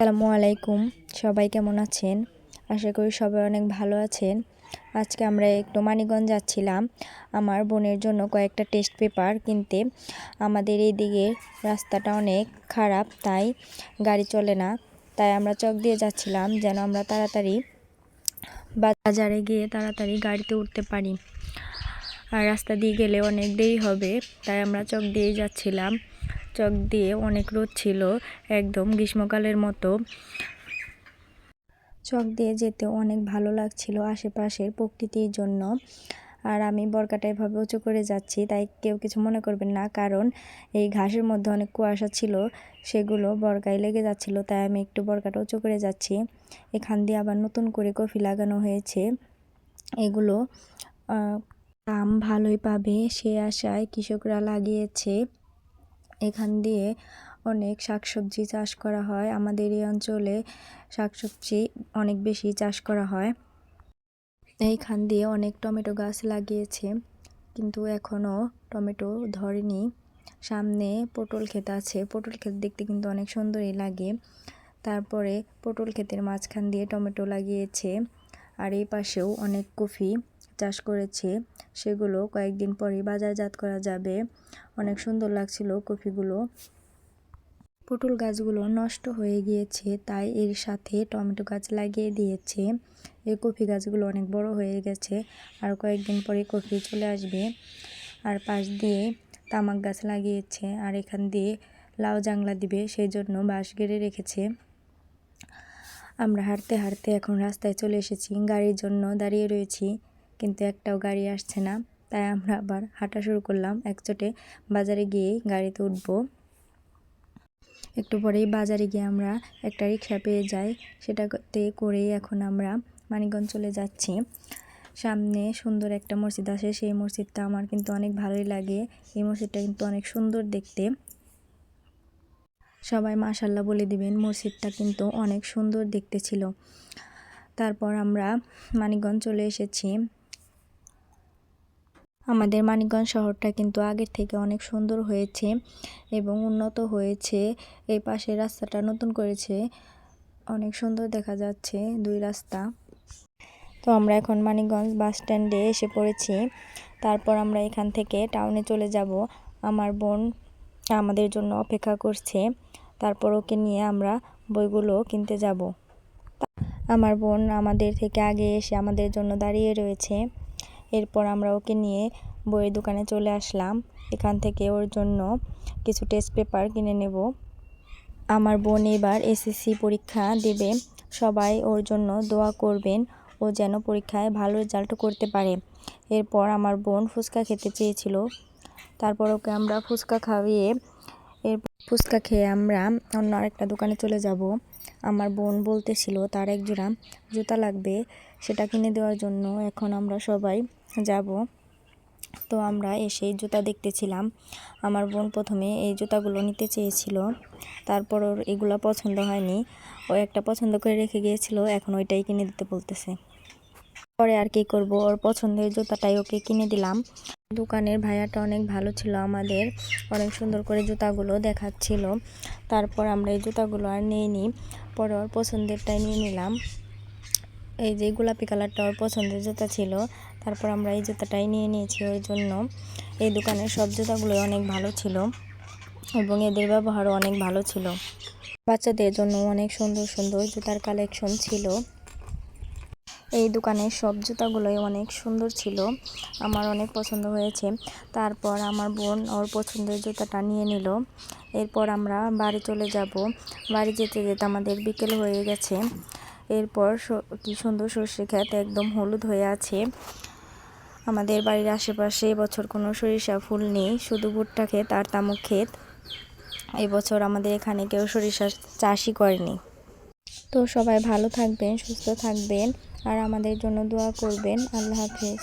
আসসালামু আলাইকুম। সবাই কেমন আছেন? আশা করি সবাই অনেক ভালো আছেন। আজকে আমরা একটু মানিকগঞ্জ যাচ্ছিলাম আমার বোনের জন্য কয়েকটা টেস্ট পেপার কিনতে। আমাদের এইদিকে রাস্তাটা অনেক খারাপ, তাই গাড়ি চলে না। তাই আমরা চক দিয়ে যাচ্ছিলাম যেন আমরা তাড়াতাড়ি বাজারে গিয়ে তাড়াতাড়ি গাড়িতে উঠতে পারি। আর রাস্তা দিয়ে গেলে অনেক দেরি হবে, তাই আমরা চক দিয়ে যাচ্ছিলাম। চক দিয়ে অনেক রোদ ছিল, একদম গ্রীষ্মকালের মতো। চক দিয়ে যেতে অনেক ভালো লাগছিল আশেপাশের প্রকৃতির জন্য। আর আমি বরকাটা এভাবে উঁচু করে যাচ্ছি, তাই কেউ কিছু মনে করবেন না, কারণ এই ঘাসের মধ্যে অনেক কুয়াশা ছিল, সেগুলো বরকায় লেগে যাচ্ছিল, তাই আমি একটু বরকাটা উঁচু করে যাচ্ছি। এখান দিয়ে আবার নতুন করে কফি লাগানো হয়েছে, এগুলো দাম ভালোই পাবে সে আশায় কৃষকরা লাগিয়েছে। এখান দিয়ে অনেক শাকসবজি চাষ করা হয়। আমাদের এই অঞ্চলে শাকসবজি অনেক বেশি চাষ করা হয়। এইখান দিয়ে অনেক টমেটো গাছ লাগিয়েছে, কিন্তু এখনও টমেটো ধরেনি। সামনে পটল ক্ষেত আছে, পটল ক্ষেত দেখতে কিন্তু অনেক সুন্দরই লাগে। তারপরে পটল ক্ষেতের মাঝখান দিয়ে টমেটো লাগিয়েছে। আর এই পাশেও অনেক কফি চাষ করেছে, সেগুলো কয়েকদিন পরে বাজারজাত করা যাবে। অনেক সুন্দর লাগছিল কফিগুলো। পটল গাছগুলো নষ্ট হয়ে গিয়েছে, তাই এর সাথে টমেটো গাছ লাগিয়ে দিয়েছে। এই কফি গাছগুলো অনেক বড় হয়ে গেছে, আর কয়েকদিন পরে কফি চলে আসবে। আর পাশ দিয়ে তামাক গাছ লাগিয়েছে, আর এখান দিয়ে লাউ জাংলা দিবে, সেই জন্য বাঁশ গেড়ে রেখেছে। আমরা হাঁটতে হাঁটতে এখন রাস্তায় চলে এসেছি, গাড়ির জন্য দাঁড়িয়ে রয়েছি, কিন্তু একটাও গাড়ি আসছে না। তাই আমরা আবার হাঁটা শুরু করলাম। একচোটে বাজারে গিয়ে গাড়িতে উঠবো। একটু পরেই বাজারে গিয়ে আমরা একটা রিক্সা পেয়ে যাই, সেটাতে করেই এখন আমরা মানিকগঞ্জ চলে যাচ্ছি। সামনে সুন্দর একটা মসজিদ আছে, সেই মসজিদটা আমার কিন্তু অনেক ভালোই লাগে। এই মসজিদটা কিন্তু অনেক সুন্দর দেখতে। সবাই মাশাআল্লাহ বলে দিবেন, মসজিদটা কিন্তু অনেক সুন্দর দেখতে ছিল। তারপর আমরা মানিকগঞ্জ চলে এসেছি। আমাদের মানিকগঞ্জ শহরটা কিন্তু আগের থেকে অনেক সুন্দর হয়েছে এবং উন্নত হয়েছে। এই পাশে রাস্তাটা নতুন করেছে, অনেক সুন্দর দেখা যাচ্ছে দুই রাস্তা। তো আমরা এখন মানিকগঞ্জ বাস স্ট্যান্ডে এসে পড়েছি। তারপর আমরা এখান থেকে টাউনে চলে যাব। আমার বোন আমাদের জন্য অপেক্ষা করছে, তারপর ওকে নিয়ে আমরা বইগুলো কিনতে যাব। আমার বোন আমাদের থেকে আগে এসে আমাদের জন্য দাঁড়িয়ে রয়েছে। এরপর আমরা ওকে নিয়ে বইয়ের দোকানে চলে আসলাম। এখান থেকে ওর জন্য কিছু টেস্ট পেপার কিনে নেব। আমার বোন এবার এসএসসি পরীক্ষা দেবে, সবাই ওর জন্য দোয়া করবেন, ও যেন পরীক্ষায় ভালো রেজাল্ট করতে পারে। এরপর আমার বোন ফুচকা খেতে চেয়েছিল, তারপর ওকে আমরা ফুচকা খাইয়ে ফুচকা খেয়ে আমরা অন্য আরেকটা দোকানে চলে যাব। আমার বোন বলতেছিল তার এক জোড়া জুতা লাগবে, সেটা কিনে দেওয়ার জন্য এখন আমরা সবাই যাব। তো আমরা এসে জুতা দেখতেছিলাম। আমার বোন প্রথমে এই জুতাগুলো নিতে চেয়েছিল, তারপর ওর এগুলো পছন্দ হয়নি, ও একটা পছন্দ করে রেখে গিয়েছিল, এখন ওইটাই কিনে দিতে বলতেছে। পরে আর কি করব, ওর পছন্দের জুতাটাই ওকে কিনে দিলাম। দোকানের ভাইয়াটা অনেক ভালো ছিল, আমাদের অনেক সুন্দর করে জুতাগুলো দেখাচ্ছিল। তারপর আমরা এই জুতাগুলো আর নিইনি, পরে ওর পছন্দেরটাই নিয়ে নিলাম। এই যে গোলাপি কালারটা ওর পছন্দের জুতা ছিল, তারপর আমরা এই জুতাটাই নিয়ে নিয়েছি ওর জন্য। এই দোকানের সব জুতাগুলো অনেক ভালো ছিল এবং এদের ব্যবহারও অনেক ভালো ছিল। বাচ্চাদের জন্য অনেক সুন্দর সুন্দর জুতার কালেকশন ছিল। এই দোকানের সব জুতাগুলোই অনেক সুন্দর ছিল, আমার অনেক পছন্দ হয়েছে। তারপর আমার বোন ওর পছন্দের জুতাটা নিয়ে নিল। এরপর আমরা বাড়ি চলে যাব। বাড়ি যেতে যেতে আমাদের বিকেল হয়ে গেছে। এরপর কি সুন্দর সর্ষে ক্ষেত, একদম হলুদ হয়ে আছে। আমাদের বাড়ির আশেপাশে এবছর কোনো সরিষা ফুল নেই, শুধু ভুট্টা ক্ষেত আর তামাক ক্ষেত। এবছর আমাদের এখানে কেউ সরিষা চাষই করেনি। তো সবাই ভালো থাকবেন, সুস্থ থাকবেন, আর আমাদের জন্য দোয়া করবেন। আল্লাহ হাফেজ।